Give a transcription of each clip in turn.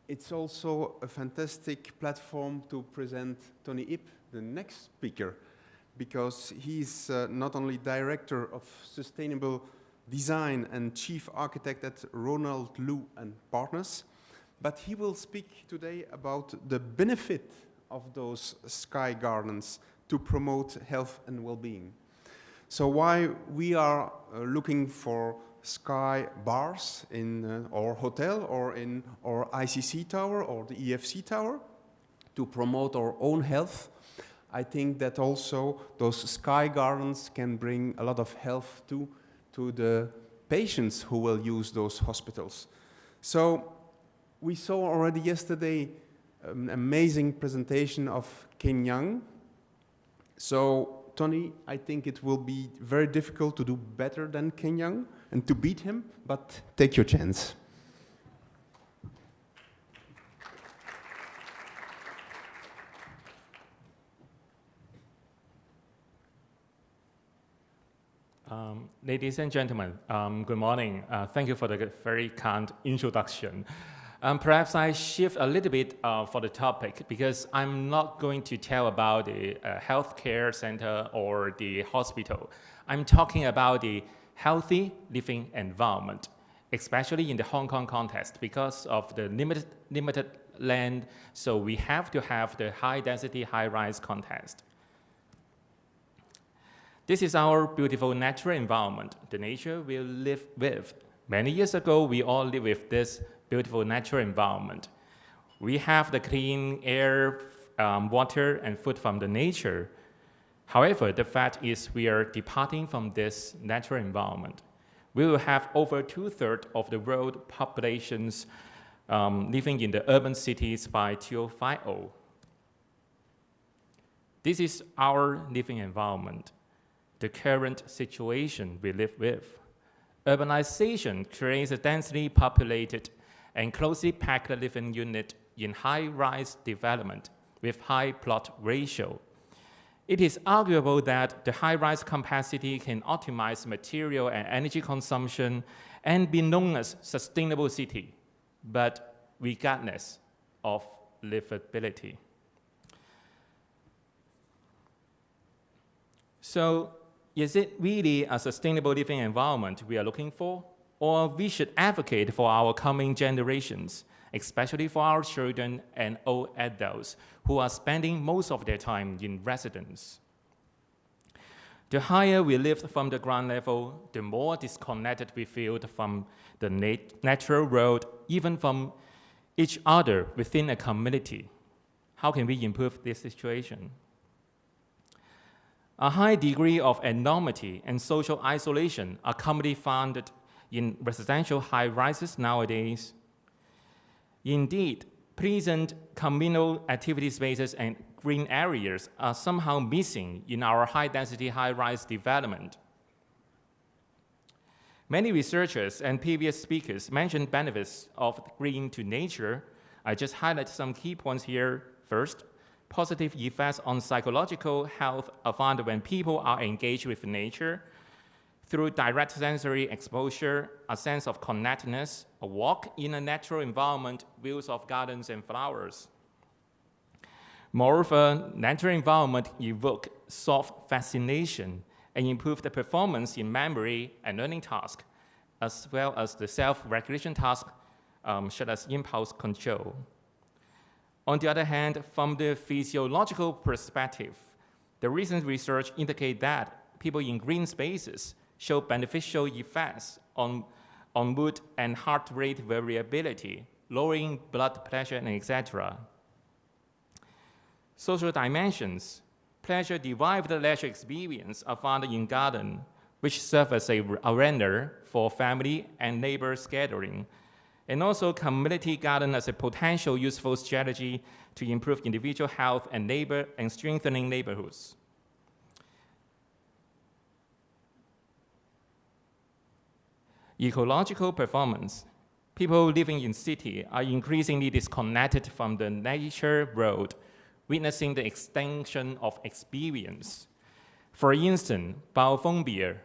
it's also a fantastic platform to present Tony Ip, the next speaker, because he's not only Director of Sustainable Design and Chief Architect at Ronald Liu and Partners, but he will speak today about the benefit of those sky gardens to promote health and well-being. So why we are looking for sky bars in our hotel or in our ICC tower or the EFC tower to promote our own health, I think that also those sky gardens can bring a lot of health to the patients who will use those hospitals. So we saw already yesterday an amazing presentation of Ken Yang. So Tony, I think it will be very difficult to do better than Ken Yang and to beat him, but take your chance. Ladies and gentlemen, good morning. Thank you for the very kind introduction. Perhaps I shift a little bit for the topic because I'm not going to tell about the healthcare center or the hospital. I'm talking about the healthy living environment, especially in the Hong Kong context because of the limited land, so we have to have the high density, high rise context. This is our beautiful natural environment, the nature we live with. Many years ago, we all live with this beautiful natural environment. We have the clean air, water, and food from the nature. However, the fact is we are departing from this natural environment. We will have over 2/3 of the world populations living in the urban cities by 2050. This is our living environment, the current situation we live with. Urbanization creates a densely populated and closely packed living unit in high-rise development with high plot ratio. It is arguable that the high-rise capacity can optimize material and energy consumption and be known as sustainable city, but regardless of livability. So, is it really a sustainable living environment we are looking for? Or we should advocate for our coming generations, especially for our children and old adults who are spending most of their time in residence. The higher we live from the ground level, the more disconnected we feel from the natural world, even from each other within a community. How can we improve this situation? A high degree of anonymity and social isolation are commonly found in residential high-rises nowadays. Indeed, pleasant communal activity spaces and green areas are somehow missing in our high-density, high-rise development. Many researchers and previous speakers mentioned benefits of green to nature. I just highlight some key points here. First, positive effects on psychological health are found when people are engaged with nature through direct sensory exposure, a sense of connectedness, a walk in a natural environment, views of gardens and flowers. Moreover, natural environment evoke soft fascination and improve the performance in memory and learning tasks, as well as the self-regulation tasks, such as impulse control. On the other hand, from the physiological perspective, the recent research indicate that people in green spaces show beneficial effects on mood and heart rate variability, lowering blood pressure, and etc. Social dimensions. Pleasure-derived leisure experience are found in garden, which serve as a arena for family and neighbors gathering, and also community garden as a potential useful strategy to improve individual health and strengthening neighborhoods. Ecological performance. People living in city are increasingly disconnected from the nature world, witnessing the extinction of experience. For instance, biophobia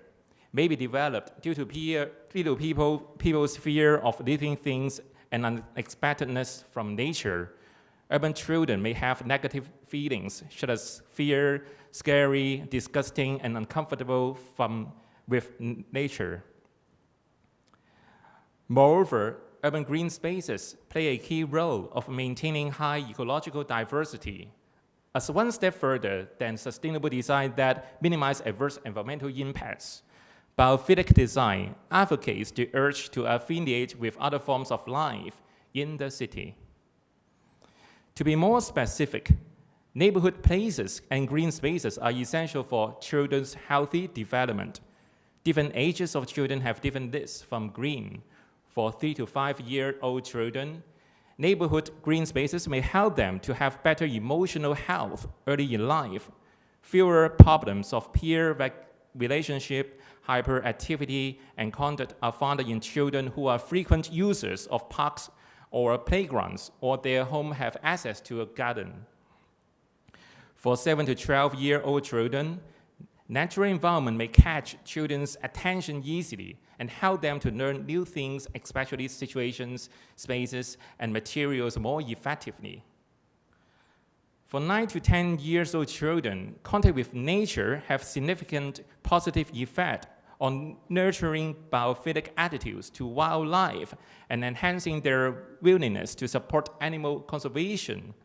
may be developed due to people's fear of living things and unexpectedness from nature, urban children may have negative feelings such as fear, scary, disgusting, and uncomfortable with nature. Moreover, urban green spaces play a key role of maintaining high ecological diversity. As one step further than sustainable design that minimizes adverse environmental impacts, biophilic design advocates the urge to affiliate with other forms of life in the city. To be more specific, neighborhood places and green spaces are essential for children's healthy development. Different ages of children have different lists from green. For 3 to 5-year-old children, neighborhood green spaces may help them to have better emotional health early in life. Fewer problems of peer relationship, hyperactivity, and conduct are found in children who are frequent users of parks or playgrounds, or their home have access to a garden. For 7 to 12-year-old children, natural environment may catch children's attention easily and help them to learn new things, especially situations, spaces, and materials more effectively. For 9 to 10 years old children, contact with nature have significant positive effect on nurturing biophilic attitudes to wildlife and enhancing their willingness to support animal conservation.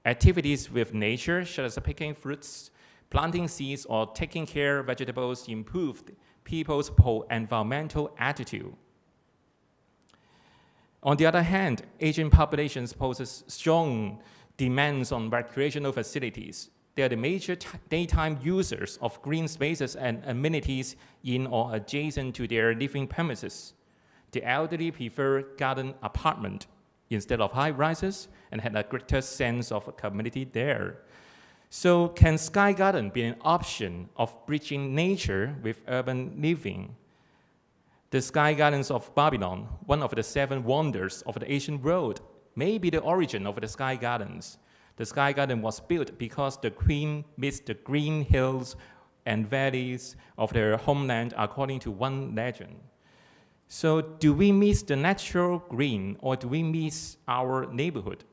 Activities with nature, such as picking fruits, planting seeds, or taking care of vegetables, improve people's pro-environmental attitude. On the other hand, aging populations poses strong demands on recreational facilities. They are the major daytime users of green spaces and amenities in or adjacent to their living premises. The elderly prefer garden apartment instead of high-rises and had a greater sense of community there. So can sky garden be an option of bridging nature with urban living? The sky gardens of Babylon, one of the 7 wonders of the ancient world, may be the origin of the sky gardens. The sky garden was built because the queen missed the green hills and valleys of their homeland, according to one legend. So do we miss the natural green, or do we miss our neighborhood?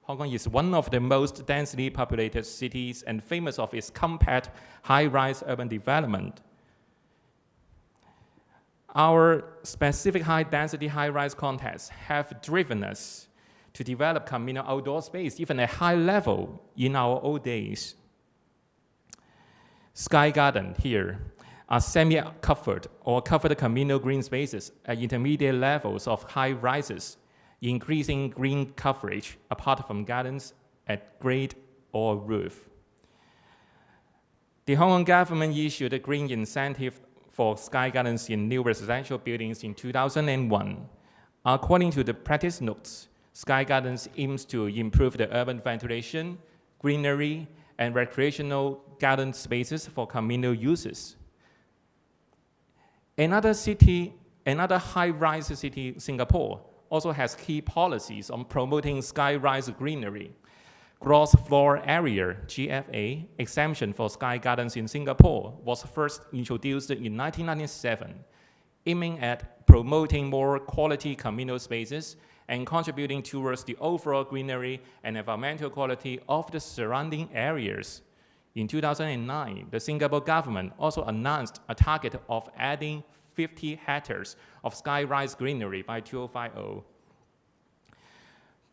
Hong Kong is one of the most densely populated cities and famous of its compact, high-rise urban development. Our specific high-density, high-rise contexts have driven us to develop communal outdoor space, even at high level in our old days. Sky garden here are semi-covered or covered communal green spaces at intermediate levels of high rises, increasing green coverage apart from gardens at grade or roof. The Hong Kong government issued a green incentive for sky gardens in new residential buildings in 2001. According to the practice notes, sky gardens aims to improve the urban ventilation, greenery, and recreational garden spaces for communal uses. Another high-rise city, Singapore, also has key policies on promoting sky-rise greenery. Gross floor area, GFA, exemption for sky gardens in Singapore was first introduced in 1997, aiming at promoting more quality communal spaces and contributing towards the overall greenery and environmental quality of the surrounding areas. In 2009, the Singapore government also announced a target of adding 50 hectares of sky-rise greenery by 2050.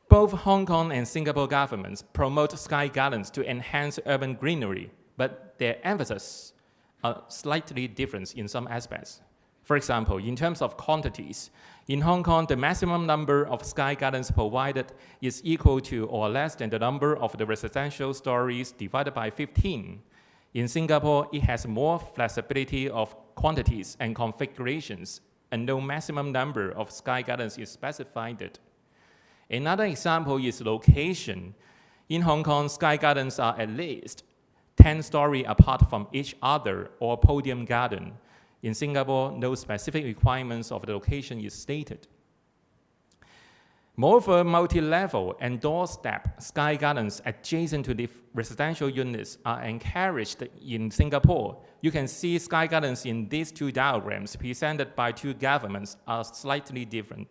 Both Hong Kong and Singapore governments promote sky gardens to enhance urban greenery, but their emphasis are slightly different in some aspects. For example, in terms of quantities, in Hong Kong, the maximum number of sky gardens provided is equal to or less than the number of the residential stories divided by 15. In Singapore, it has more flexibility of quantities and configurations, and no maximum number of sky gardens is specified. Another example is location. In Hong Kong, sky gardens are at least 10 stories apart from each other or podium garden. In Singapore, no specific requirements of the location is stated. Moreover, multi-level and doorstep sky gardens adjacent to the residential units are encouraged in Singapore. You can see sky gardens in these two diagrams presented by two governments are slightly different.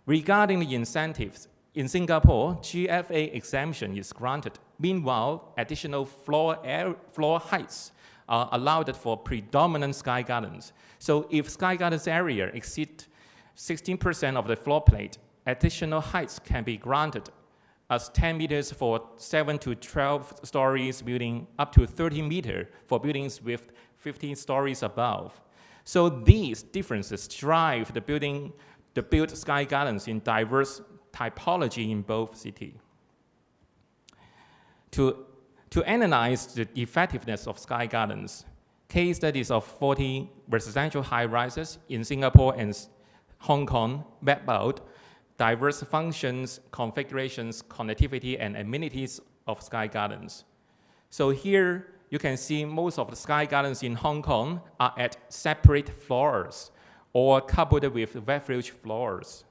Regarding the incentives, in Singapore, GFA exemption is granted. Meanwhile, additional floor heights are allowed for predominant sky gardens. So if sky gardens area exceeds 16% of the floor plate, additional heights can be granted as 10 meters for 7 to 12 stories building, up to 30 meters for buildings with 15 stories above. So these differences drive the built sky gardens in diverse typology in both cities. To analyze the effectiveness of sky gardens, case studies of 40 residential high-rises in Singapore and Hong Kong map out diverse functions, configurations, connectivity, and amenities of sky gardens. So here you can see most of the sky gardens in Hong Kong are at separate floors or coupled with refuge floors.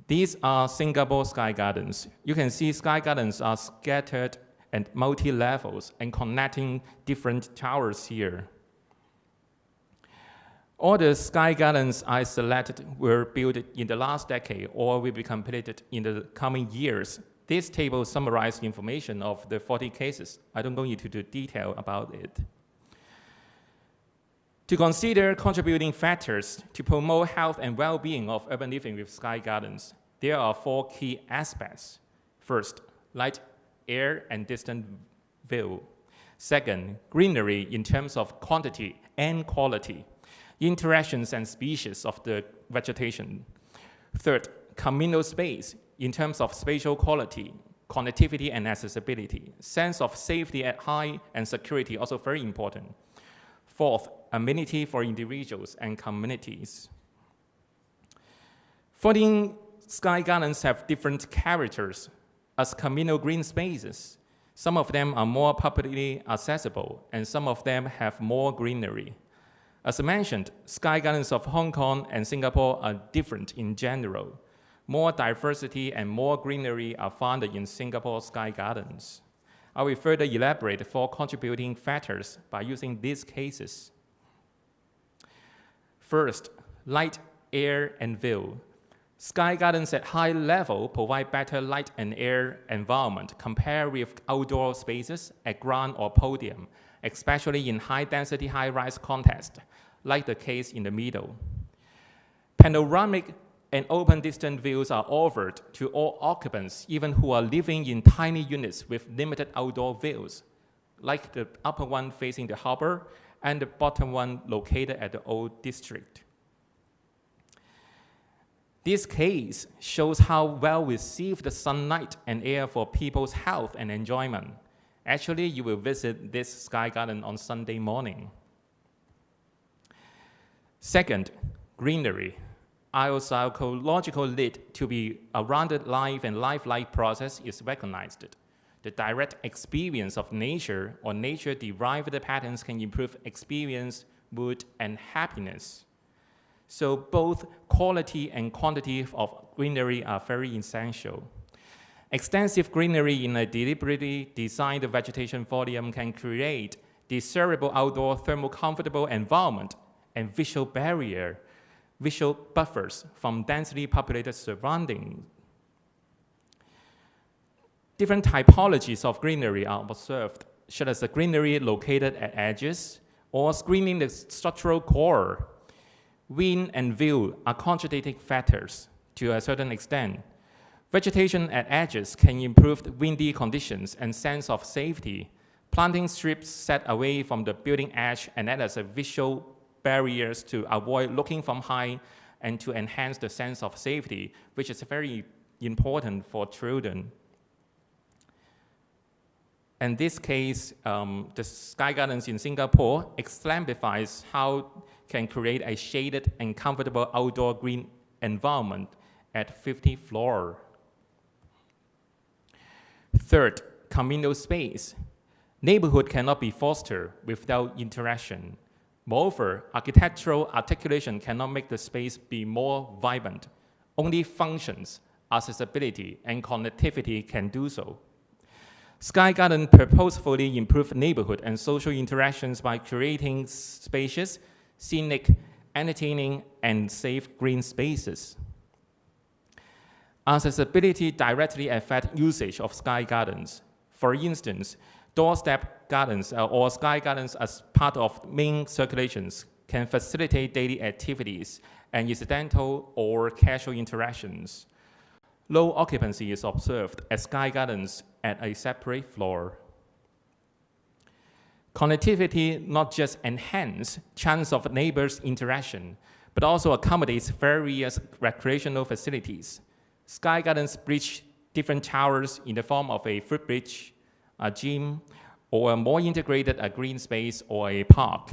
These are Singapore sky gardens. You can see sky gardens are scattered and multi-levels and connecting different towers here. All the sky gardens I selected were built in the last decade or will be completed in the coming years. This table summarizes information of the 40 cases. I don't go into the detail about it. To consider contributing factors to promote health and well-being of urban living with sky gardens, there are 4 key aspects. First, light, air, and distant view. Second, greenery in terms of quantity and quality, interactions and species of the vegetation. Third, communal space in terms of spatial quality, connectivity and accessibility, sense of safety at high and security also very important. Fourth, amenity for individuals and communities. 14 sky gardens have different characters as communal green spaces. Some of them are more publicly accessible, and some of them have more greenery. As mentioned, sky gardens of Hong Kong and Singapore are different in general. More diversity and more greenery are found in Singapore sky gardens. I will further elaborate 4 contributing factors by using these cases. First, light, air, and view. Sky gardens at high level provide better light and air environment compared with outdoor spaces at ground or podium, especially in high-density, high-rise context, like the case in the middle. Panoramic and open distant views are offered to all occupants, even who are living in tiny units with limited outdoor views, like the upper one facing the harbor and the bottom one located at the old district. This case shows how well received the sunlight and air for people's health and enjoyment. Actually, you will visit this sky garden on Sunday morning. Second, greenery. Our psychological need to be around the life and lifelike process is recognized. The direct experience of nature or nature-derived patterns can improve experience, mood, and happiness. So both quality and quantity of greenery are very essential. Extensive greenery in a deliberately designed vegetation volume can create desirable outdoor thermal comfortable environment and visual buffers from densely populated surroundings. Different typologies of greenery are observed, such as the greenery located at edges or screening the structural core. Wind and view are contributing factors to a certain extent. Vegetation at edges can improve windy conditions and sense of safety. Planting strips set away from the building edge and act as a visual barriers to avoid looking from high and to enhance the sense of safety, which is very important for children. In this case, the sky gardens in Singapore exemplifies how can create a shaded and comfortable outdoor green environment at 50th floor. Third, communal space. Neighborhood cannot be fostered without interaction. Moreover, architectural articulation cannot make the space be more vibrant. Only functions, accessibility, and connectivity can do so. Sky Garden purposefully improve neighborhood and social interactions by creating spacious, scenic, entertaining, and safe green spaces. Accessibility directly affects usage of sky gardens. For instance, doorstep gardens or sky gardens as part of main circulations can facilitate daily activities and incidental or casual interactions. Low occupancy is observed at sky gardens at a separate floor. Connectivity not just enhances chance of neighbors' interaction, but also accommodates various recreational facilities. Sky gardens bridge different towers in the form of a footbridge, a gym, or a more integrated green space or a park.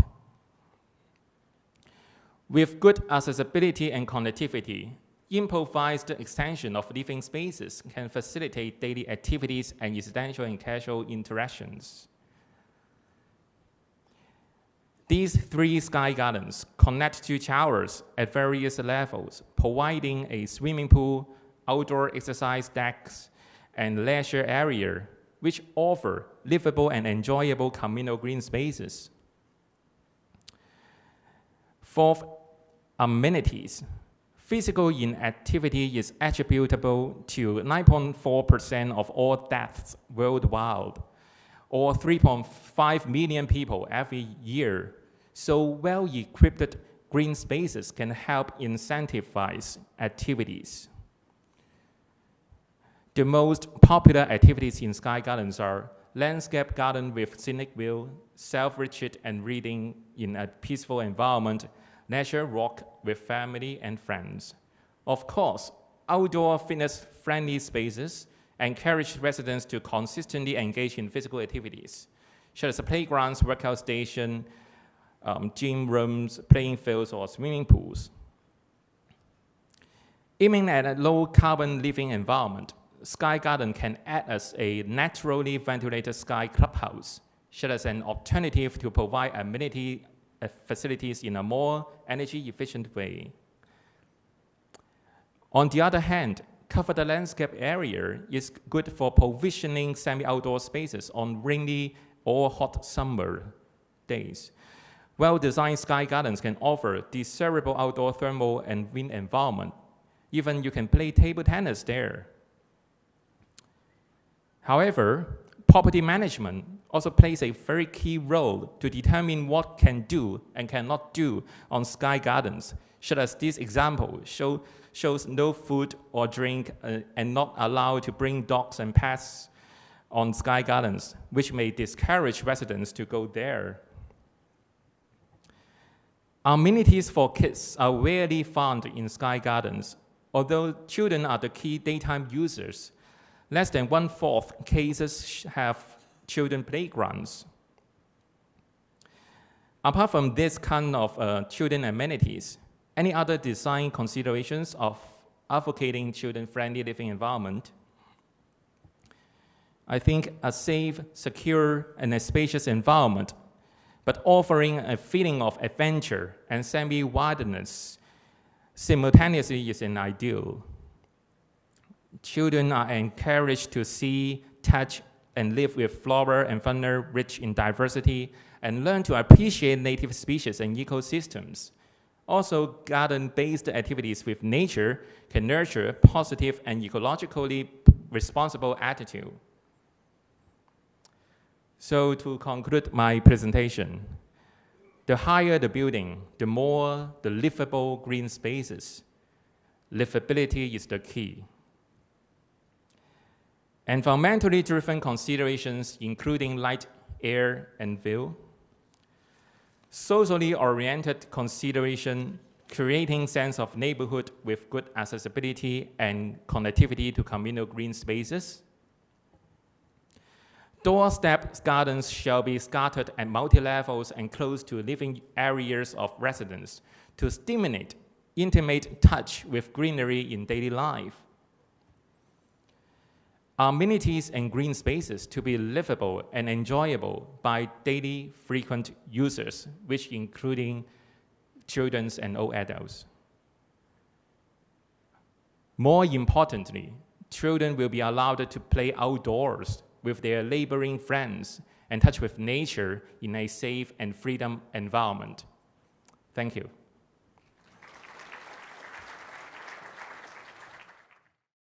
With good accessibility and connectivity, improvised extension of living spaces can facilitate daily activities and incidental and casual interactions. These 3 sky gardens connect to towers at various levels, providing a swimming pool, outdoor exercise decks, and leisure area, which offer livable and enjoyable communal green spaces. 4th, amenities. Physical inactivity is attributable to 9.4% of all deaths worldwide, or 3.5 million people every year. So well-equipped green spaces can help incentivize activities. The most popular activities in sky gardens are landscape garden with scenic view, self-retreat and reading in a peaceful environment, leisure walk with family and friends. Of course, outdoor fitness-friendly spaces encourage residents to consistently engage in physical activities, such as playgrounds, workout stations, gym rooms, playing fields, or swimming pools. Aiming at a low-carbon living environment, Sky Garden can act as a naturally ventilated sky clubhouse, such as an alternative to provide amenity facilities in a more energy-efficient way. On the other hand, covered landscape area is good for provisioning semi-outdoor spaces on rainy or hot summer days. Well-designed sky gardens can offer desirable outdoor thermal and wind environment. Even you can play table tennis there. However, property management also plays a very key role to determine what can do and cannot do on sky gardens, such as this example shows no food or drink and not allowed to bring dogs and pets on sky gardens, which may discourage residents to go there. Amenities for kids are rarely found in sky gardens. Although children are the key daytime users, less than 1/4 cases have children playgrounds. Apart from this kind of children amenities, any other design considerations of advocating children-friendly living environment? I think a safe, secure, and a spacious environment, but offering a feeling of adventure and semi-wilderness simultaneously is an ideal. Children are encouraged to see, touch, and live with flora and fauna rich in diversity, and learn to appreciate native species and ecosystems. Also, garden-based activities with nature can nurture a positive and ecologically responsible attitude. So to conclude my presentation, the higher the building, the more the livable green spaces. Livability is the key. Environmentally driven considerations, including light, air, and view. Socially oriented consideration, creating sense of neighborhood with good accessibility and connectivity to communal green spaces. Doorstep gardens shall be scattered at multi-levels and close to living areas of residents to stimulate intimate touch with greenery in daily life. Amenities and green spaces to be livable and enjoyable by daily frequent users, which including children and old adults. More importantly, children will be allowed to play outdoors with their neighboring friends and touch with nature in a safe and freedom environment. Thank you.